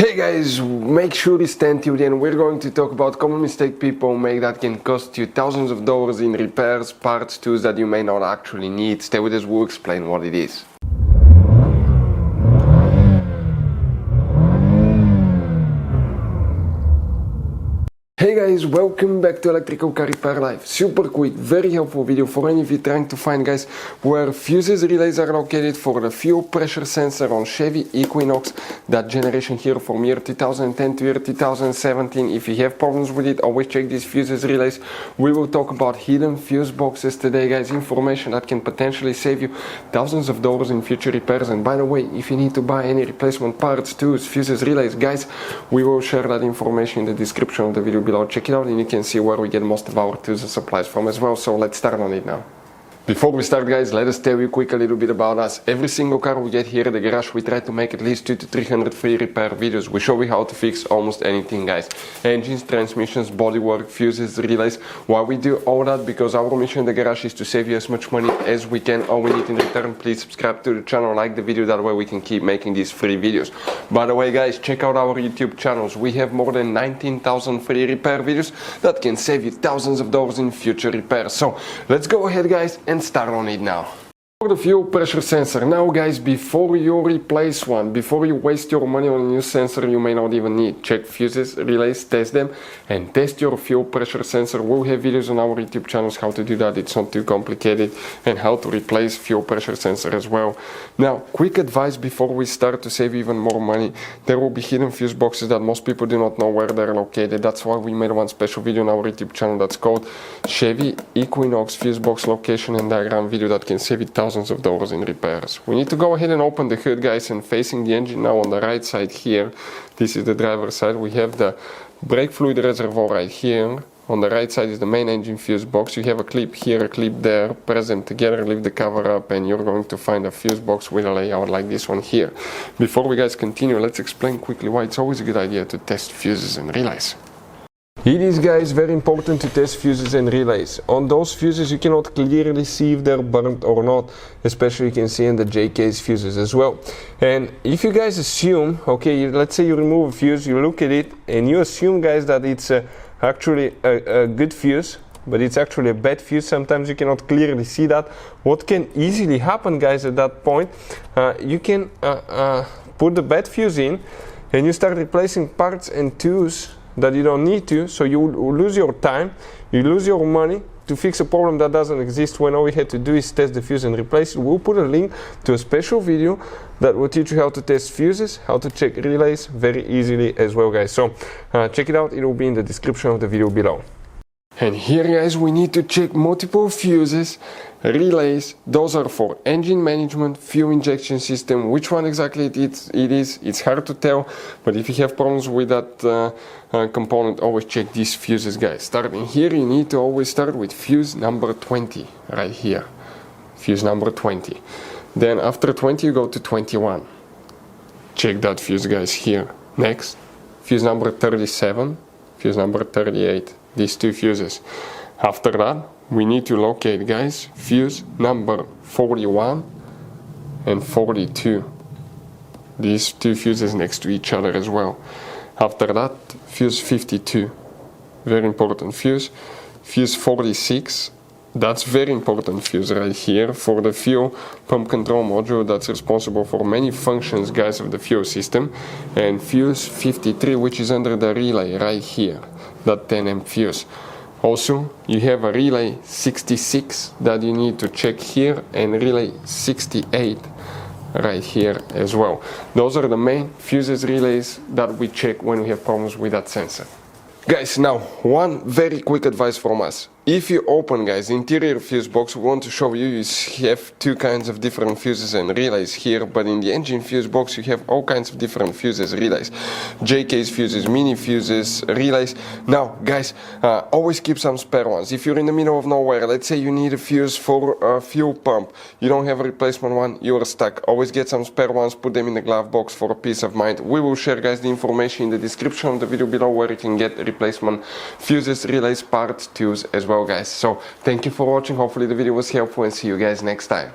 Hey guys, make sure you stay tuned and we're going to talk about common mistake people make that can cost you thousands of dollars in repairs, parts, tools that you may not actually need. Stay with us, we'll explain what it is. Hey guys, welcome back to Electrical Car Repair Live. Super quick, very helpful video for any of you trying to find, guys, where fuses relays are located for the fuel pressure sensor on Chevy Equinox, that generation here from year 2010 to year 2017. If you have problems with it, always check these fuses relays. We will talk about hidden fuse boxes today, guys, information that can potentially save you thousands of dollars in future repairs. And by the way, if you need to buy any replacement parts, tools, fuses, relays, guys, we will share that information in the description of the video below. Check it out and you can see where we get most of our tools and supplies from as well. So let's start on it now. Before we start, guys, let us tell you quick a little bit about us. Every single car we get here at the garage, we try to make at least 200 to 300 free repair videos. We show you how to fix almost anything, guys. Engines, transmissions, bodywork, fuses, relays. Why we do all that? Because our mission in the garage is to save you as much money as we can. All we need in return, please subscribe to the channel, like the video, that way we can keep making these free videos. By the way, guys, check out our YouTube channels. We have more than 19,000 free repair videos that can save you thousands of dollars in future repairs. So let's go ahead, guys, and start on it now. For the fuel pressure sensor, now guys, before you replace one, before you waste your money on a new sensor you may not even need, check fuses, relays, test them, and test your fuel pressure sensor. We'll have videos on our YouTube channels how to do that, it's not too complicated, and how to replace fuel pressure sensor as well. Now, quick advice before we start to save even more money. There will be hidden fuse boxes that most people do not know where they're located. That's why we made one special video on our YouTube channel that's called Chevy Equinox fuse box location and diagram video that can save you thousands of dollars in repairs. We need to go ahead and open the hood, guys, and facing the engine now on the right side here, this is the driver's side, we have the brake fluid reservoir right here. On the right side is the main engine fuse box. You have a clip here, a clip there, press them together, lift the cover up, and you're going to find a fuse box with a layout like this one here. Before we guys continue, let's explain quickly why it's always a good idea to test fuses and relays. It is, guys, very important to test fuses and relays. On those fuses you cannot clearly see if they're burnt or not, especially you can see in the J-case fuses as well. And if you guys assume, okay, let's say you remove a fuse, you look at it and you assume, guys, that it's actually a good fuse, but it's actually a bad fuse, sometimes you cannot clearly see that. What can easily happen, guys, at that point, you can put the bad fuse in and you start replacing parts and tools that you don't need to, so you lose your time, you lose your money to fix a problem that doesn't exist, when all we had to do is test the fuse and replace it. We'll put a link to a special video that will teach you how to test fuses, how to check relays very easily as well, guys. So check it out, it will be in the description of the video below. And here, guys, we need to check multiple fuses, relays. Those are for engine management, fuel injection system. Which one exactly it is, it's hard to tell, but if you have problems with that component, always check these fuses, guys. Starting here, you need to always start with fuse number 20, right here. Fuse number 20. Then after 20, you go to 21. Check that fuse, guys, here. Next, fuse number 37, fuse number 38. These two fuses. After that, we need to locate, guys, fuse number 41 and 42. These two fuses next to each other as well. After that, fuse 52. Very important fuse. Fuse 46. That's very important fuse right here for the fuel pump control module that's responsible for many functions, guys, of the fuel system. And fuse 53, which is under the relay right here, that 10M fuse. Also, you have a relay 66 that you need to check here, and relay 68 right here as well. Those are the main fuses, relays that we check when we have problems with that sensor. Guys, now one very quick advice from us. If you open, guys, interior fuse box, we want to show you have two kinds of different fuses and relays here, but in the engine fuse box you have all kinds of different fuses, relays, J-case fuses, mini fuses, relays. Now, guys, always keep some spare ones. If you're in the middle of nowhere, let's say you need a fuse for a fuel pump, you don't have a replacement one, you are stuck. Always get some spare ones, put them in the glove box for a peace of mind. We will share, guys, the information in the description of the video below where you can get replacement fuses, relays, parts, tools as well, guys. So thank you for watching, hopefully the video was helpful, and see you guys next time.